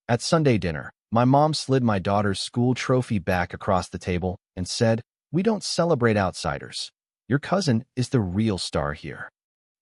At Sunday dinner, my mom slid my daughter's school trophy back across the table and said, "We don't celebrate outsiders. Your cousin is the real star here."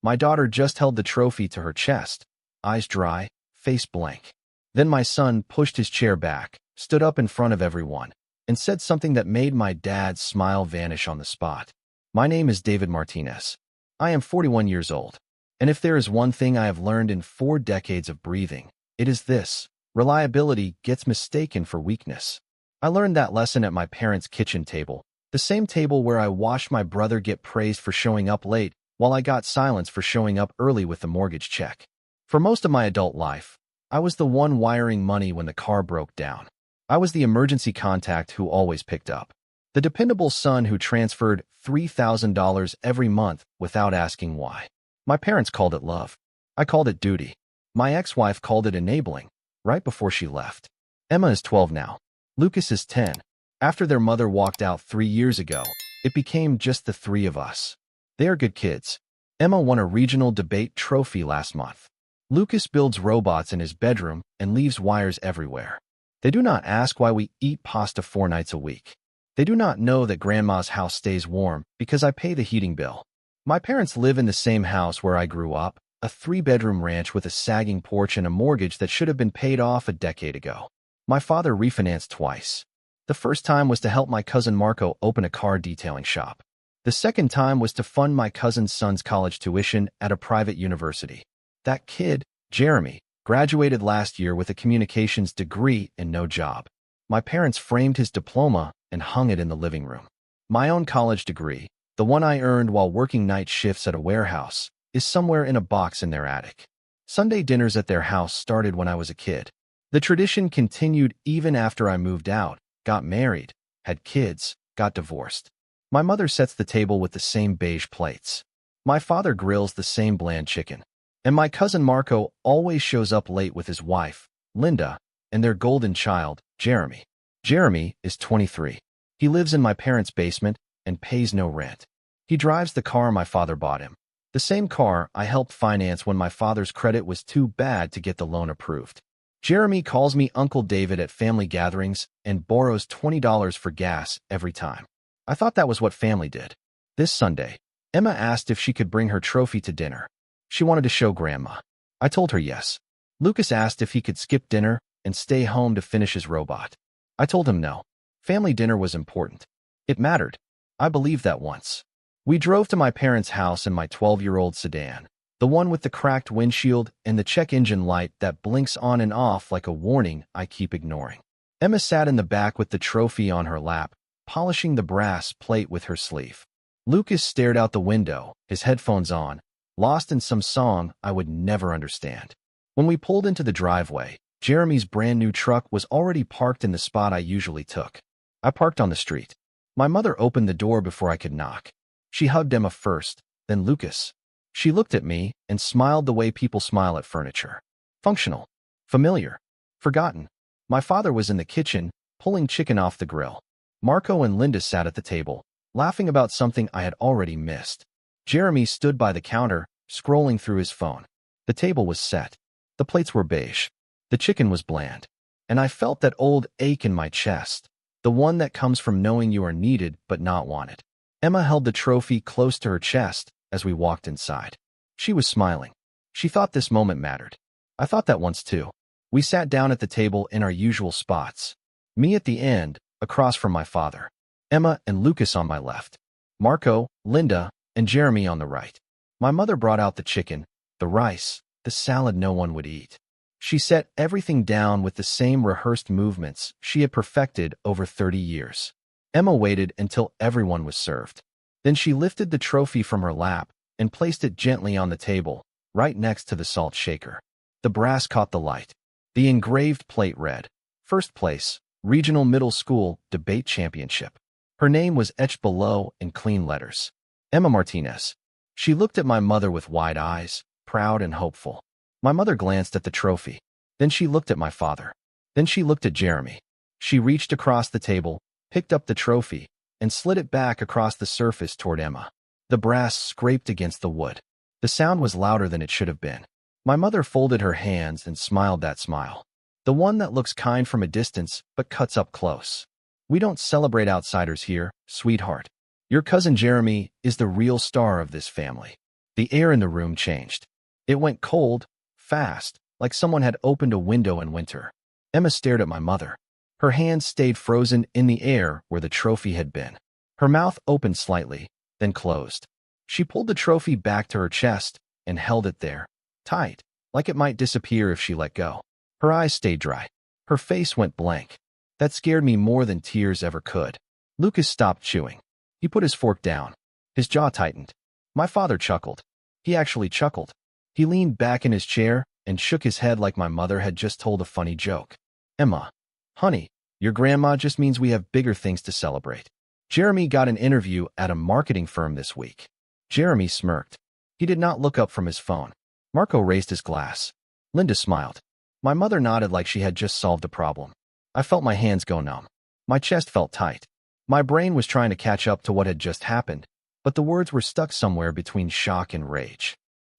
My daughter just held the trophy to her chest, eyes dry, face blank. Then my son pushed his chair back, stood up in front of everyone, and said something that made my dad's smile vanish on the spot. "My name is David Martinez. I am 41 years old. And if there is one thing I have learned in 4 decades of breathing, it is this: reliability gets mistaken for weakness." I learned that lesson at my parents' kitchen table, the same table where I watched my brother get praised for showing up late, while I got silence for showing up early with the mortgage check. For most of my adult life, I was the one wiring money when the car broke down. I was the emergency contact who always picked up. The dependable son who transferred $3,000 every month without asking why. My parents called it love. I called it duty. My ex-wife called it enabling, right before she left. Emma is 12 now. Lucas is 10. After their mother walked out 3 years ago, it became just the 3 of us. They are good kids. Emma won a regional debate trophy last month. Lucas builds robots in his bedroom and leaves wires everywhere. They do not ask why we eat pasta 4 nights a week. They do not know that grandma's house stays warm because I pay the heating bill. My parents live in the same house where I grew up, a 3-bedroom ranch with a sagging porch and a mortgage that should have been paid off a decade ago. My father refinanced twice. The first time was to help my cousin Marco open a car detailing shop. The second time was to fund my cousin's son's college tuition at a private university. That kid, Jeremy, graduated last year with a communications degree and no job. My parents framed his diploma and hung it in the living room. My own college degree, the one I earned while working night shifts at a warehouse, is somewhere in a box in their attic. Sunday dinners at their house started when I was a kid. The tradition continued even after I moved out, got married, had kids, got divorced. My mother sets the table with the same beige plates. My father grills the same bland chicken. And my cousin Marco always shows up late with his wife, Linda, and their golden child, Jeremy. Jeremy is 23. He lives in my parents' basement and pays no rent. He drives the car my father bought him, the same car I helped finance when my father's credit was too bad to get the loan approved. Jeremy calls me Uncle David at family gatherings and borrows $20 for gas every time. I thought that was what family did. This Sunday, Emma asked if she could bring her trophy to dinner. She wanted to show Grandma. I told her yes. Lucas asked if he could skip dinner and stay home to finish his robot. I told him no. Family dinner was important. It mattered. I believed that once. We drove to my parents' house in my 12-year-old sedan, the one with the cracked windshield and the check engine light that blinks on and off like a warning I keep ignoring. Emma sat in the back with the trophy on her lap, polishing the brass plate with her sleeve. Lucas stared out the window, his headphones on, lost in some song I would never understand. When we pulled into the driveway, Jeremy's brand new truck was already parked in the spot I usually took. I parked on the street. My mother opened the door before I could knock. She hugged Emma first, then Lucas. She looked at me and smiled the way people smile at furniture. Functional. Familiar. Forgotten. My father was in the kitchen, pulling chicken off the grill. Marco and Linda sat at the table, laughing about something I had already missed. Jeremy stood by the counter, scrolling through his phone. The table was set. The plates were beige. The chicken was bland. And I felt that old ache in my chest, the one that comes from knowing you are needed but not wanted. Emma held the trophy close to her chest as we walked inside. She was smiling. She thought this moment mattered. I thought that once too. We sat down at the table in our usual spots. Me at the end, across from my father. Emma and Lucas on my left. Marco, Linda, and Jeremy on the right. My mother brought out the chicken, the rice, the salad no one would eat. She set everything down with the same rehearsed movements she had perfected over 30 years. Emma waited until everyone was served. Then she lifted the trophy from her lap and placed it gently on the table, right next to the salt shaker. The brass caught the light. The engraved plate read, "First place, Regional Middle School Debate Championship." Her name was etched below in clean letters. Emma Martinez. She looked at my mother with wide eyes, proud and hopeful. My mother glanced at the trophy. Then she looked at my father. Then she looked at Jeremy. She reached across the table, picked up the trophy, and slid it back across the surface toward Emma. The brass scraped against the wood. The sound was louder than it should have been. My mother folded her hands and smiled that smile. The one that looks kind from a distance but cuts up close. We don't celebrate outsiders here, sweetheart. Your cousin Jeremy is the real star of this family. The air in the room changed. It went cold, fast, like someone had opened a window in winter. Emma stared at my mother. Her hands stayed frozen in the air where the trophy had been. Her mouth opened slightly, then closed. She pulled the trophy back to her chest and held it there, tight, like it might disappear if she let go. Her eyes stayed dry. Her face went blank. That scared me more than tears ever could. Lucas stopped chewing. He put his fork down. His jaw tightened. My father chuckled. He actually chuckled. He leaned back in his chair and shook his head like my mother had just told a funny joke. Emma, honey, your grandma just means we have bigger things to celebrate. Jeremy got an interview at a marketing firm this week. Jeremy smirked. He did not look up from his phone. Marco raised his glass. Linda smiled. My mother nodded like she had just solved a problem. I felt my hands go numb. My chest felt tight. My brain was trying to catch up to what had just happened, but the words were stuck somewhere between shock and rage.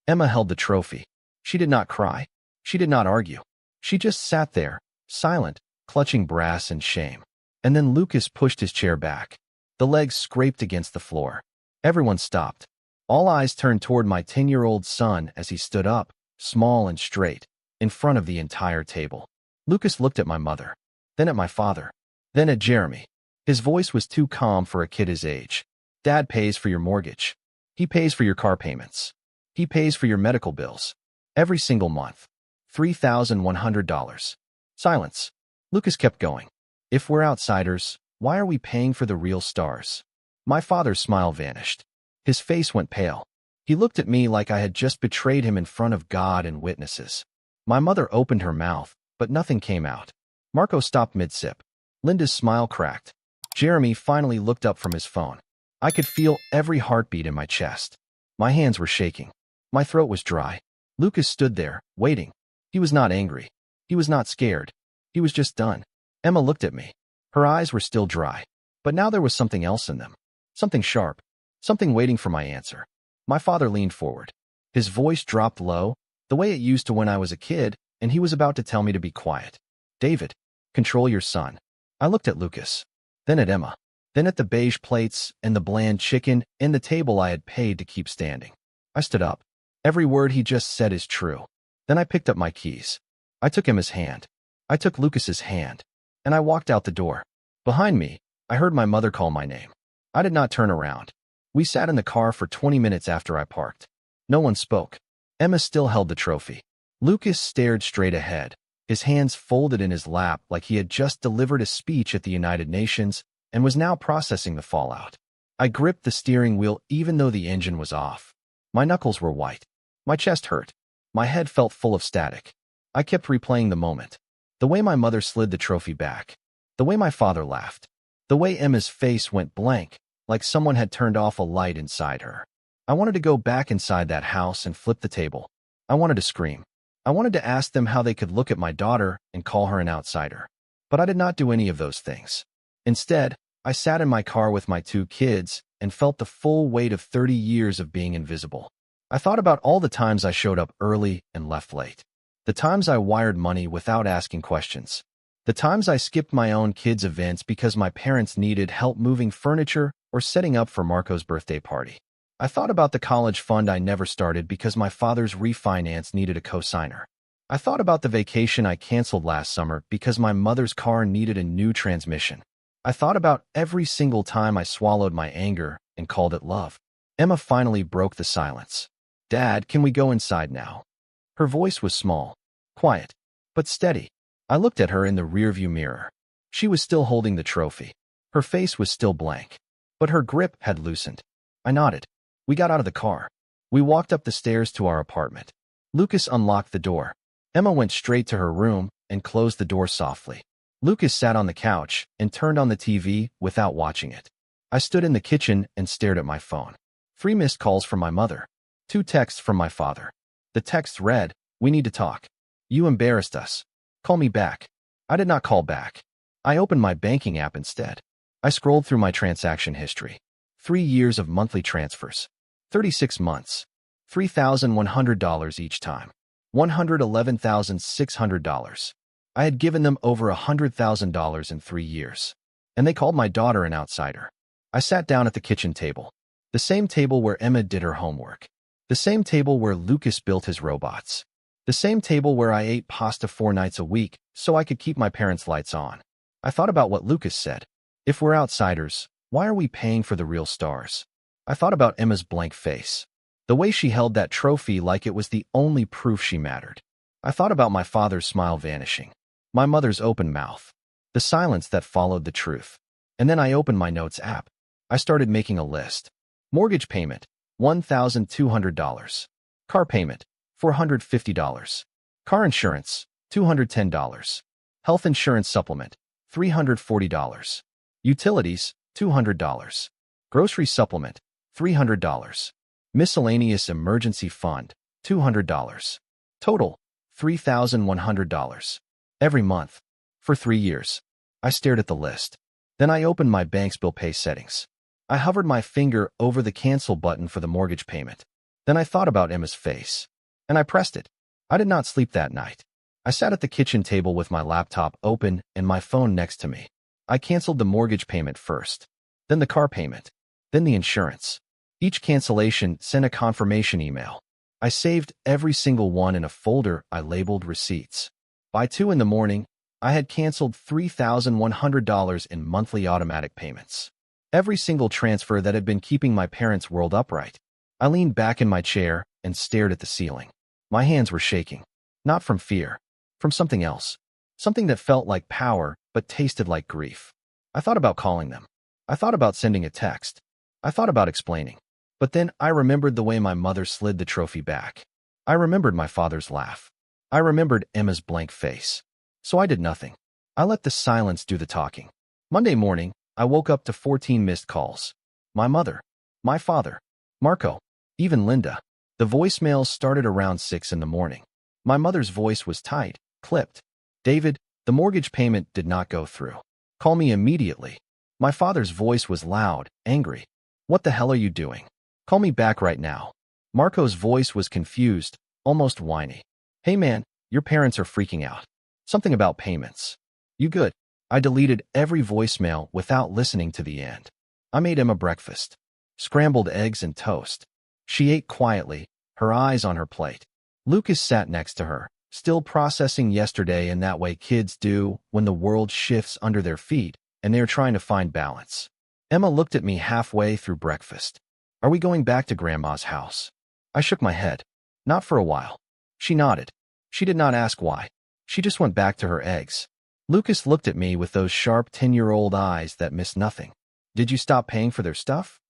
Emma held the trophy. She did not cry. She did not argue. She just sat there, silent, clutching brass and shame. And then Lucas pushed his chair back. The legs scraped against the floor. Everyone stopped. All eyes turned toward my 10-year-old son as he stood up, small and straight, in front of the entire table. Lucas looked at my mother, then at my father, then at Jeremy. His voice was too calm for a kid his age. Dad pays for your mortgage. He pays for your car payments. He pays for your medical bills. Every single month. $3,100. Silence. Lucas kept going. If we're outsiders, why are we paying for the real stars? My father's smile vanished. His face went pale. He looked at me like I had just betrayed him in front of God and witnesses. My mother opened her mouth, but nothing came out. Marco stopped mid-sip. Linda's smile cracked. Jeremy finally looked up from his phone. I could feel every heartbeat in my chest. My hands were shaking. My throat was dry. Lucas stood there, waiting. He was not angry. He was not scared. He was just done. Emma looked at me. Her eyes were still dry, but now there was something else in them. Something sharp. Something waiting for my answer. My father leaned forward. His voice dropped low, the way it used to when I was a kid, and he was about to tell me to be quiet. David, control your son. I looked at Lucas, then at Emma, then at the beige plates and the bland chicken and the table I had paid to keep standing. I stood up. Every word he just said is true. Then I picked up my keys. I took Emma's hand. I took Lucas's hand. And I walked out the door. Behind me, I heard my mother call my name. I did not turn around. We sat in the car for 20 minutes after I parked. No one spoke. Emma still held the trophy. Lucas stared straight ahead, his hands folded in his lap like he had just delivered a speech at the United Nations and was now processing the fallout. I gripped the steering wheel even though the engine was off. My knuckles were white. My chest hurt. My head felt full of static. I kept replaying the moment. The way my mother slid the trophy back. The way my father laughed. The way Emma's face went blank, like someone had turned off a light inside her. I wanted to go back inside that house and flip the table. I wanted to scream. I wanted to ask them how they could look at my daughter and call her an outsider. But I did not do any of those things. Instead, I sat in my car with my 2 kids and felt the full weight of 30 years of being invisible. I thought about all the times I showed up early and left late. The times I wired money without asking questions. The times I skipped my own kids' events because my parents needed help moving furniture or setting up for Marco's birthday party. I thought about the college fund I never started because my father's refinance needed a co-signer. I thought about the vacation I canceled last summer because my mother's car needed a new transmission. I thought about every single time I swallowed my anger and called it love. Emma finally broke the silence. Dad, can we go inside now? Her voice was small, quiet, but steady. I looked at her in the rearview mirror. She was still holding the trophy. Her face was still blank, but her grip had loosened. I nodded. We got out of the car. We walked up the stairs to our apartment. Lucas unlocked the door. Emma went straight to her room and closed the door softly. Lucas sat on the couch and turned on the TV without watching it. I stood in the kitchen and stared at my phone. 3 missed calls from my mother. 2 texts from my father. The text read, "We need to talk. You embarrassed us. Call me back." I did not call back. I opened my banking app instead. I scrolled through my transaction history. 3 years of monthly transfers. 36 months. $3,100 each time. $111,600. I had given them over $100,000 in 3 years. And they called my daughter an outsider. I sat down at the kitchen table. The same table where Emma did her homework. The same table where Lucas built his robots. The same table where I ate pasta 4 nights a week so I could keep my parents' lights on. I thought about what Lucas said. If we're outsiders, why are we paying for the real stars? I thought about Emma's blank face. The way she held that trophy like it was the only proof she mattered. I thought about my father's smile vanishing. My mother's open mouth. The silence that followed the truth. And then I opened my notes app. I started making a list. Mortgage payment, $1,200. Car payment, $450. Car insurance, $210. Health insurance supplement, $340. Utilities, $200. Grocery supplement, $300. Miscellaneous emergency fund, $200. Total, $3,100. Every month. For 3 years. I stared at the list. Then I opened my bank's bill pay settings. I hovered my finger over the cancel button for the mortgage payment. Then I thought about Emma's face. And I pressed it. I did not sleep that night. I sat at the kitchen table with my laptop open and my phone next to me. I canceled the mortgage payment first. Then the car payment. Then the insurance. Each cancellation sent a confirmation email. I saved every single one in a folder I labeled receipts. By 2 in the morning, I had canceled $3,100 in monthly automatic payments. Every single transfer that had been keeping my parents' world upright. I leaned back in my chair and stared at the ceiling. My hands were shaking. Not from fear. From something else. Something that felt like power, but tasted like grief. I thought about calling them. I thought about sending a text. I thought about explaining. But then I remembered the way my mother slid the trophy back. I remembered my father's laugh. I remembered Emma's blank face. So I did nothing. I let the silence do the talking. Monday morning, I woke up to 14 missed calls. My mother. My father. Marco. Even Linda. The voicemails started around 6 in the morning. My mother's voice was tight, clipped. David, the mortgage payment did not go through. Call me immediately. My father's voice was loud, angry. What the hell are you doing? Call me back right now. Marco's voice was confused, almost whiny. Hey man, your parents are freaking out. Something about payments. You good? I deleted every voicemail without listening to the end. I made Emma breakfast. Scrambled eggs and toast. She ate quietly, her eyes on her plate. Lucas sat next to her, still processing yesterday in that way kids do when the world shifts under their feet and they're trying to find balance. Emma looked at me halfway through breakfast. Are we going back to Grandma's house? I shook my head. Not for a while. She nodded. She did not ask why. She just went back to her eggs. Lucas looked at me with those sharp 10-year-old eyes that missed nothing. Did you stop paying for their stuff?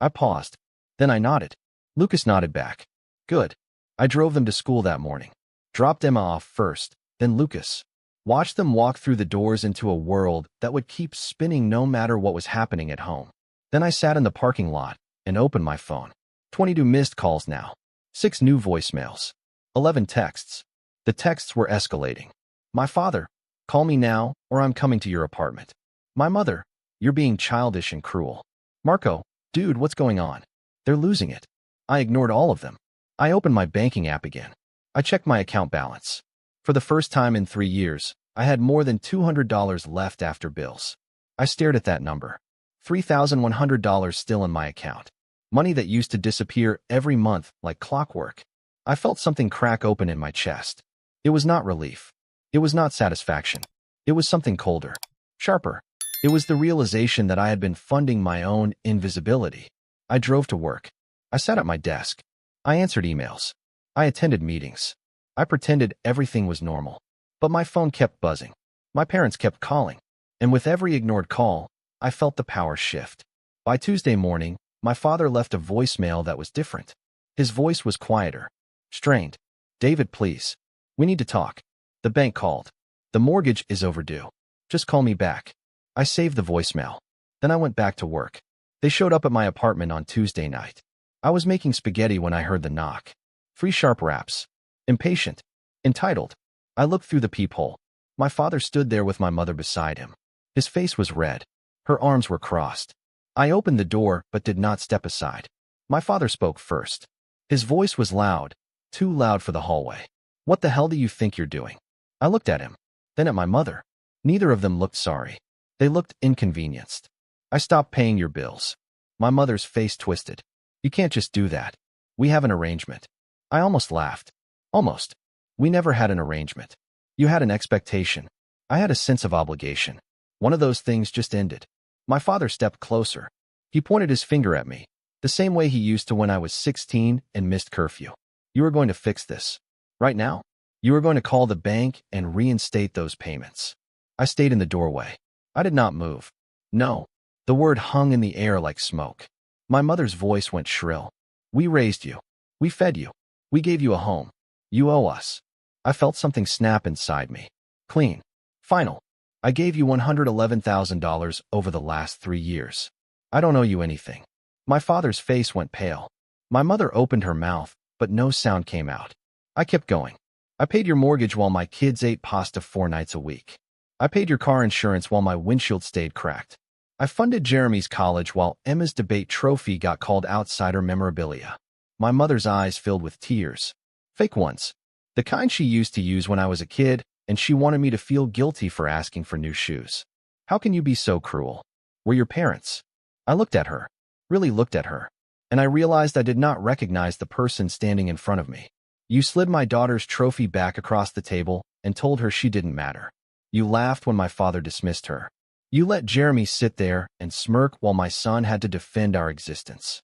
I paused. Then I nodded. Lucas nodded back. Good. I drove them to school that morning. Dropped Emma off first, then Lucas. Watched them walk through the doors into a world that would keep spinning no matter what was happening at home. Then I sat in the parking lot and opened my phone. 22 missed calls now. 6 new voicemails. 11 texts. The texts were escalating. My father, call me now or I'm coming to your apartment. My mother, you're being childish and cruel. Marco, dude, what's going on? They're losing it. I ignored all of them. I opened my banking app again. I checked my account balance. For the first time in 3 years, I had more than $200 left after bills. I stared at that number. $3,100 still in my account. Money that used to disappear every month like clockwork. I felt something crack open in my chest. It was not relief. It was not satisfaction. It was something colder, sharper. It was the realization that I had been funding my own invisibility. I drove to work. I sat at my desk. I answered emails. I attended meetings. I pretended everything was normal. But my phone kept buzzing. My parents kept calling. And with every ignored call, I felt the power shift. By Tuesday morning, my father left a voicemail that was different. His voice was quieter, strained. David, please. We need to talk. The bank called. The mortgage is overdue. Just call me back. I saved the voicemail. Then I went back to work. They showed up at my apartment on Tuesday night. I was making spaghetti when I heard the knock. 3 sharp raps. Impatient. Entitled. I looked through the peephole. My father stood there with my mother beside him. His face was red. Her arms were crossed. I opened the door but did not step aside. My father spoke first. His voice was loud, too loud for the hallway. What the hell do you think you're doing? I looked at him. then at my mother. Neither of them looked sorry. They looked inconvenienced. I stopped paying your bills. My mother's face twisted. You can't just do that. We have an arrangement. I almost laughed. Almost. We never had an arrangement. You had an expectation. I had a sense of obligation. One of those things just ended. My father stepped closer. He pointed his finger at me, the same way he used to when I was 16 and missed curfew. You are going to fix this. Right now. You are going to call the bank and reinstate those payments. I stayed in the doorway. I did not move. No. The word hung in the air like smoke. My mother's voice went shrill. We raised you. We fed you. We gave you a home. You owe us. I felt something snap inside me. Clean. Final. I gave you $111,000 over the last 3 years. I don't owe you anything. My father's face went pale. My mother opened her mouth, but no sound came out. I kept going. I paid your mortgage while my kids ate pasta 4 nights a week. I paid your car insurance while my windshield stayed cracked. I funded Jeremy's college while Emma's debate trophy got called outsider memorabilia. My mother's eyes filled with tears. Fake ones. The kind she used to use when I was a kid, and she wanted me to feel guilty for asking for new shoes. How can you be so cruel? We're your parents. I looked at her. Really looked at her. And I realized I did not recognize the person standing in front of me. You slid my daughter's trophy back across the table and told her she didn't matter. You laughed when my father dismissed her. You let Jeremy sit there and smirk while my son had to defend our existence.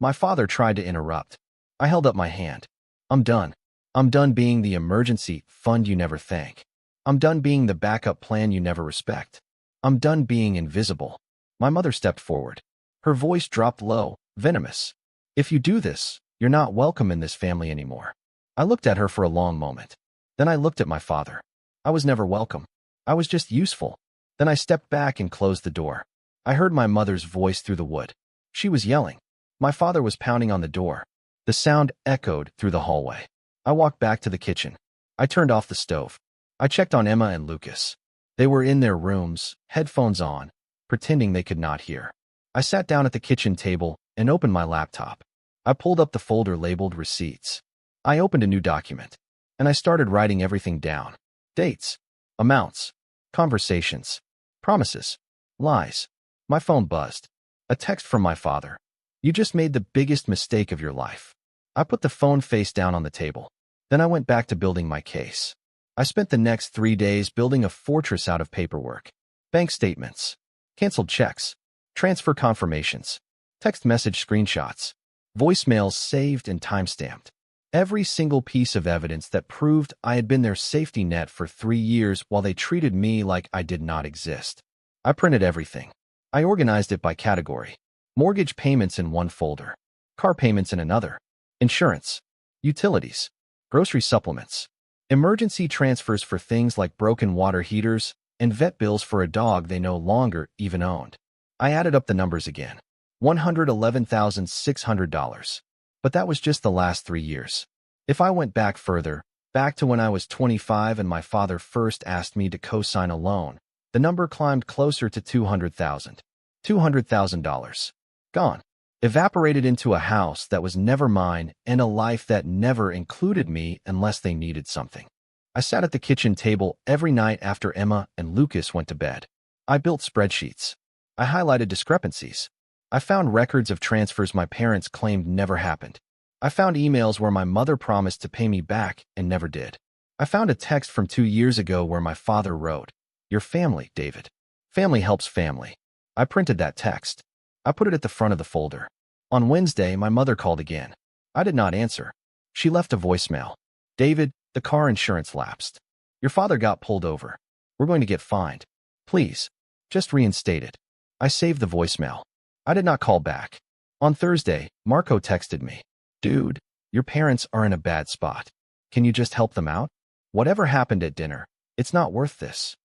My father tried to interrupt. I held up my hand. I'm done. I'm done being the emergency fund you never thank. I'm done being the backup plan you never respect. I'm done being invisible. My mother stepped forward. Her voice dropped low, venomous. If you do this, you're not welcome in this family anymore. I looked at her for a long moment. Then I looked at my father. I was never welcome. I was just useful. Then I stepped back and closed the door. I heard my mother's voice through the wood. She was yelling. My father was pounding on the door. The sound echoed through the hallway. I walked back to the kitchen. I turned off the stove. I checked on Emma and Lucas. They were in their rooms, headphones on, pretending they could not hear. I sat down at the kitchen table and opened my laptop. I pulled up the folder labeled Receipts. I opened a new document, and I started writing everything down. Dates, amounts, conversations, promises, lies. My phone buzzed. A text from my father. You just made the biggest mistake of your life. I put the phone face down on the table. Then I went back to building my case. I spent the next 3 days building a fortress out of paperwork. Bank statements, canceled checks, transfer confirmations, text message screenshots, voicemails saved and timestamped. Every single piece of evidence that proved I had been their safety net for 3 years while they treated me like I did not exist. I printed everything. I organized it by category. Mortgage payments in one folder. Car payments in another. Insurance. Utilities. Grocery supplements. Emergency transfers for things like broken water heaters and vet bills for a dog they no longer even owned. I added up the numbers again. $111,600. But that was just the last 3 years. If I went back further, back to when I was 25 and my father first asked me to co-sign a loan, the number climbed closer to $200,000. $200,000. Gone. Evaporated into a house that was never mine and a life that never included me unless they needed something. I sat at the kitchen table every night after Emma and Lucas went to bed. I built spreadsheets. I highlighted discrepancies. I found records of transfers my parents claimed never happened. I found emails where my mother promised to pay me back and never did. I found a text from 2 years ago where my father wrote, "Your family, David. Family helps family." I printed that text. I put it at the front of the folder. On Wednesday, my mother called again. I did not answer. She left a voicemail. "David, the car insurance lapsed. Your father got pulled over. We're going to get fined. Please, just reinstate it." I saved the voicemail. I did not call back. On Thursday, Marco texted me. "Dude, your parents are in a bad spot. Can you just help them out? Whatever happened at dinner, it's not worth this."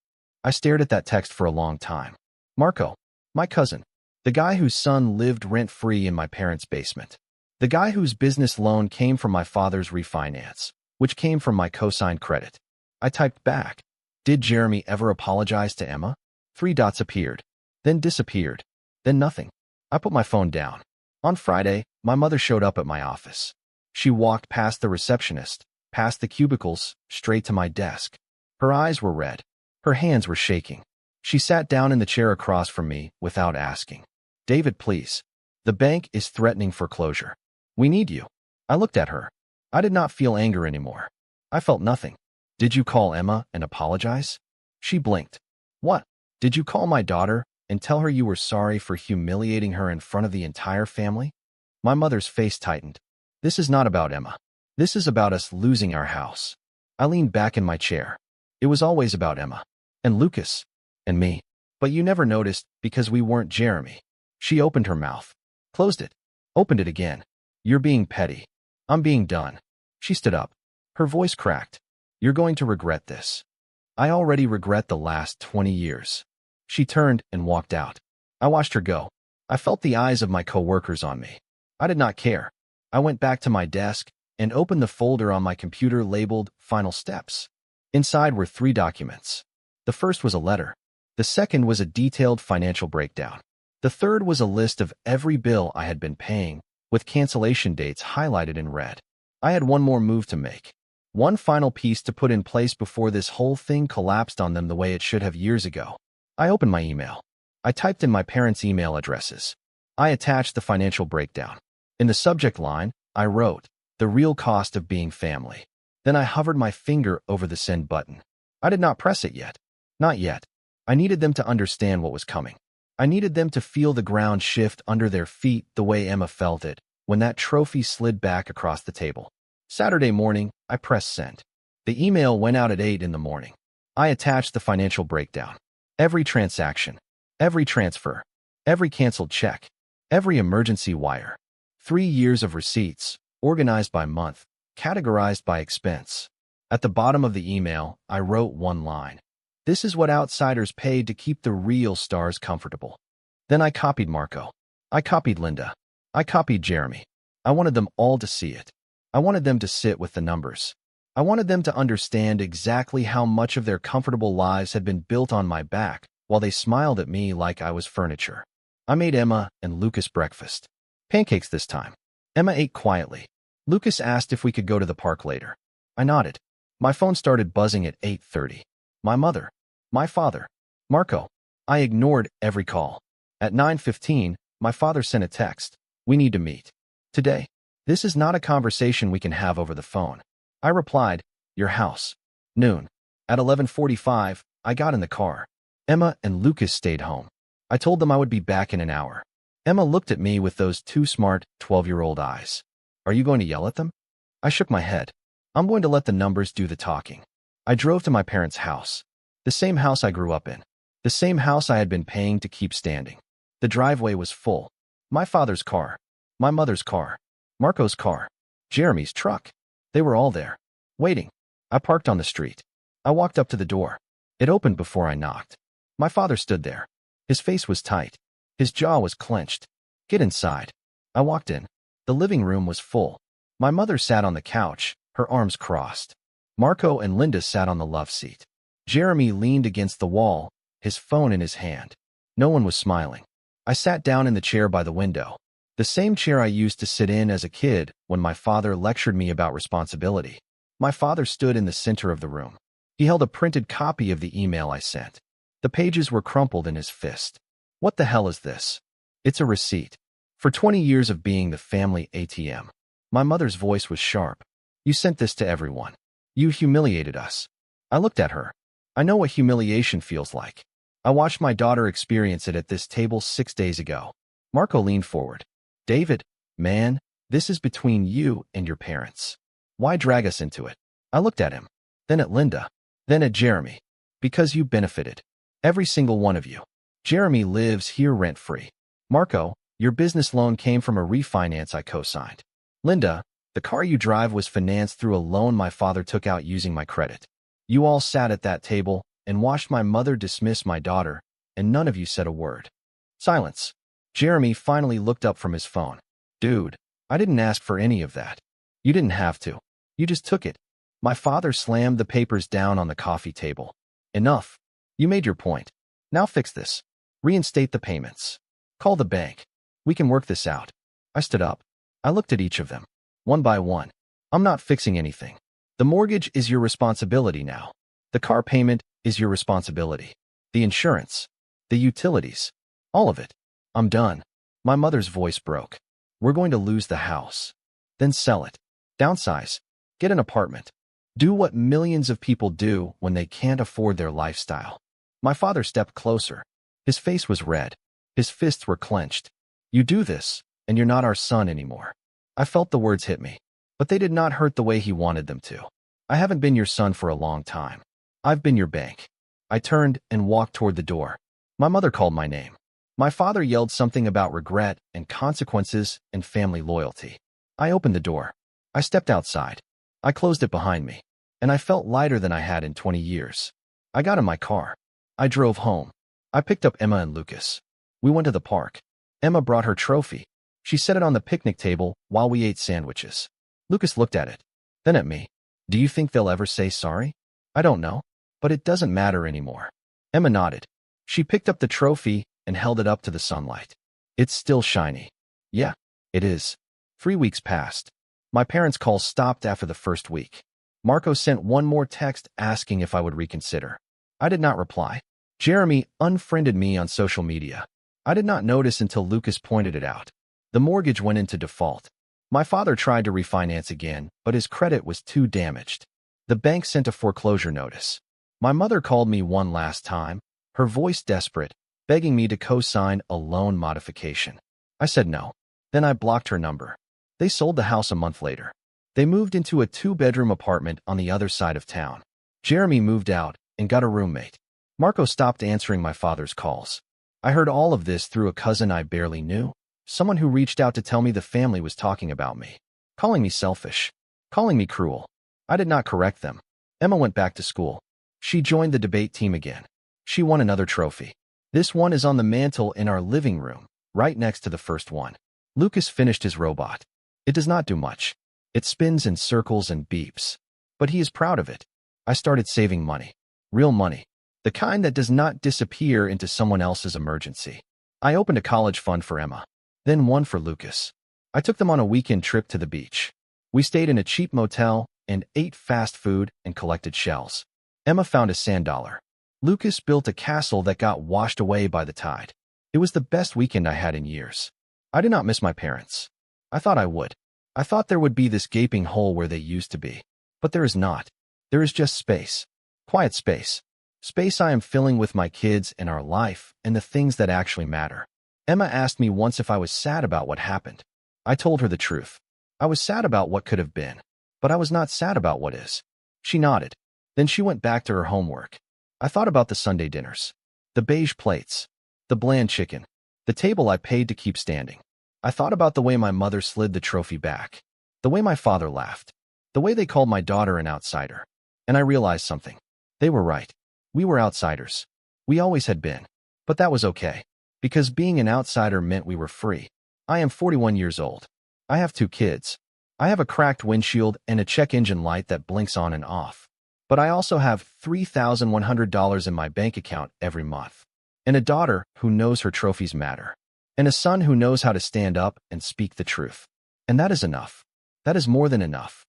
I stared at that text for a long time. Marco, my cousin, the guy whose son lived rent-free in my parents' basement. The guy whose business loan came from my father's refinance, which came from my co-signed credit. I typed back. Did Jeremy ever apologize to Emma? 3 dots appeared, then disappeared, then nothing. I put my phone down. On Friday, my mother showed up at my office. She walked past the receptionist, past the cubicles, straight to my desk. Her eyes were red. Her hands were shaking. She sat down in the chair across from me without asking. David, please. The bank is threatening foreclosure. We need you. I looked at her. I did not feel anger anymore. I felt nothing. Did you call Emma and apologize? She blinked. What? Did you call my daughter and tell her you were sorry for humiliating her in front of the entire family? My mother's face tightened. This is not about Emma. This is about us losing our house. I leaned back in my chair. It was always about Emma. And Lucas. And me. But you never noticed because we weren't Jeremy. She opened her mouth. Closed it. Opened it again. You're being petty. I'm being done. She stood up. Her voice cracked. You're going to regret this. I already regret the last 20 years. She turned and walked out. I watched her go. I felt the eyes of my coworkers on me. I did not care. I went back to my desk and opened the folder on my computer labeled Final Steps. Inside were 3 documents. The first was a letter. The second was a detailed financial breakdown. The third was a list of every bill I had been paying, with cancellation dates highlighted in red. I had one more move to make. One final piece to put in place before this whole thing collapsed on them the way it should have years ago. I opened my email. I typed in my parents' email addresses. I attached the financial breakdown. In the subject line, I wrote, "The real cost of being family." Then I hovered my finger over the send button. I did not press it yet. Not yet. I needed them to understand what was coming. I needed them to feel the ground shift under their feet the way Emma felt it when that trophy slid back across the table. Saturday morning, I pressed send. The email went out at 8 in the morning. I attached the financial breakdown. Every transaction, every transfer, every canceled check, every emergency wire. 3 years of receipts, organized by month, categorized by expense. At the bottom of the email, I wrote one line. This is what outsiders paid to keep the real stars comfortable. Then I copied Marco. I copied Linda. I copied Jeremy. I wanted them all to see it. I wanted them to sit with the numbers. I wanted them to understand exactly how much of their comfortable lives had been built on my back while they smiled at me like I was furniture. I made Emma and Lucas breakfast. Pancakes this time. Emma ate quietly. Lucas asked if we could go to the park later. I nodded. My phone started buzzing at 8:30. My mother. My father. Marco. I ignored every call. At 9:15, my father sent a text. We need to meet. Today. This is not a conversation we can have over the phone. I replied, your house. Noon. At 11:45, I got in the car. Emma and Lucas stayed home. I told them I would be back in an hour. Emma looked at me with those 2 smart 12-year-old eyes. Are you going to yell at them? I shook my head. I'm going to let the numbers do the talking. I drove to my parents' house. The same house I grew up in. The same house I had been paying to keep standing. The driveway was full. My father's car. My mother's car. Marco's car. Jeremy's truck. They were all there. Waiting. I parked on the street. I walked up to the door. It opened before I knocked. My father stood there. His face was tight. His jaw was clenched. Get inside. I walked in. The living room was full. My mother sat on the couch, her arms crossed. Marco and Linda sat on the love seat. Jeremy leaned against the wall, his phone in his hand. No one was smiling. I sat down in the chair by the window. The same chair I used to sit in as a kid when my father lectured me about responsibility. My father stood in the center of the room. He held a printed copy of the email I sent. The pages were crumpled in his fist. What the hell is this? It's a receipt. For 20 years of being the family ATM. My mother's voice was sharp. You sent this to everyone. You humiliated us. I looked at her. I know what humiliation feels like. I watched my daughter experience it at this table 6 days ago. Marco leaned forward. David, man, this is between you and your parents. Why drag us into it? I looked at him, then at Linda, then at Jeremy. Because you benefited. Every single one of you. Jeremy lives here rent-free. Marco, your business loan came from a refinance I co-signed. Linda, the car you drive was financed through a loan my father took out using my credit. You all sat at that table and watched my mother dismiss my daughter, and none of you said a word. Silence. Jeremy finally looked up from his phone. Dude, I didn't ask for any of that. You didn't have to. You just took it. My father slammed the papers down on the coffee table. Enough. You made your point. Now fix this. Reinstate the payments. Call the bank. We can work this out. I stood up. I looked at each of them. One by one. I'm not fixing anything. The mortgage is your responsibility now. The car payment is your responsibility. The insurance, the utilities, all of it. I'm done. My mother's voice broke. We're going to lose the house. Then sell it. Downsize. Get an apartment. Do what millions of people do when they can't afford their lifestyle. My father stepped closer. His face was red. His fists were clenched. You do this, and you're not our son anymore. I felt the words hit me, but they did not hurt the way he wanted them to. I haven't been your son for a long time. I've been your bank. I turned and walked toward the door. My mother called my name. My father yelled something about regret and consequences and family loyalty. I opened the door. I stepped outside. I closed it behind me, and I felt lighter than I had in 20 years. I got in my car. I drove home. I picked up Emma and Lucas. We went to the park. Emma brought her trophy. She set it on the picnic table while we ate sandwiches. Lucas looked at it, then at me. Do you think they'll ever say sorry? I don't know, but it doesn't matter anymore. Emma nodded. She picked up the trophy and held it up to the sunlight. It's still shiny. Yeah, it is. 3 weeks passed. My parents' call stopped after the first week. Marco sent one more text asking if I would reconsider. I did not reply. Jeremy unfriended me on social media. I did not notice until Lucas pointed it out. The mortgage went into default. My father tried to refinance again, but his credit was too damaged. The bank sent a foreclosure notice. My mother called me one last time, her voice desperate, begging me to co-sign a loan modification. I said no. Then I blocked her number. They sold the house a month later. They moved into a 2-bedroom apartment on the other side of town. Jeremy moved out and got a roommate. Marco stopped answering my father's calls. I heard all of this through a cousin I barely knew, someone who reached out to tell me the family was talking about me, calling me selfish, calling me cruel. I did not correct them. Emma went back to school. She joined the debate team again. She won another trophy. This one is on the mantle in our living room, right next to the first one. Lucas finished his robot. It does not do much. It spins in circles and beeps. But he is proud of it. I started saving money. Real money. The kind that does not disappear into someone else's emergency. I opened a college fund for Emma, then one for Lucas. I took them on a weekend trip to the beach. We stayed in a cheap motel and ate fast food and collected shells. Emma found a sand dollar. Lucas built a castle that got washed away by the tide. It was the best weekend I had in years. I did not miss my parents. I thought I would. I thought there would be this gaping hole where they used to be. But there is not. There is just space. Quiet space. Space I am filling with my kids and our life and the things that actually matter. Emma asked me once if I was sad about what happened. I told her the truth. I was sad about what could have been, but I was not sad about what is. She nodded. Then she went back to her homework. I thought about the Sunday dinners, the beige plates, the bland chicken, the table I paid to keep standing. I thought about the way my mother slid the trophy back, the way my father laughed, the way they called my daughter an outsider. And I realized something. They were right. We were outsiders. We always had been. But that was okay, because being an outsider meant we were free. I am 41 years old. I have 2 kids. I have a cracked windshield and a check engine light that blinks on and off. But I also have $3,100 in my bank account every month, and a daughter who knows her trophies matter, and a son who knows how to stand up and speak the truth. And that is enough. That is more than enough.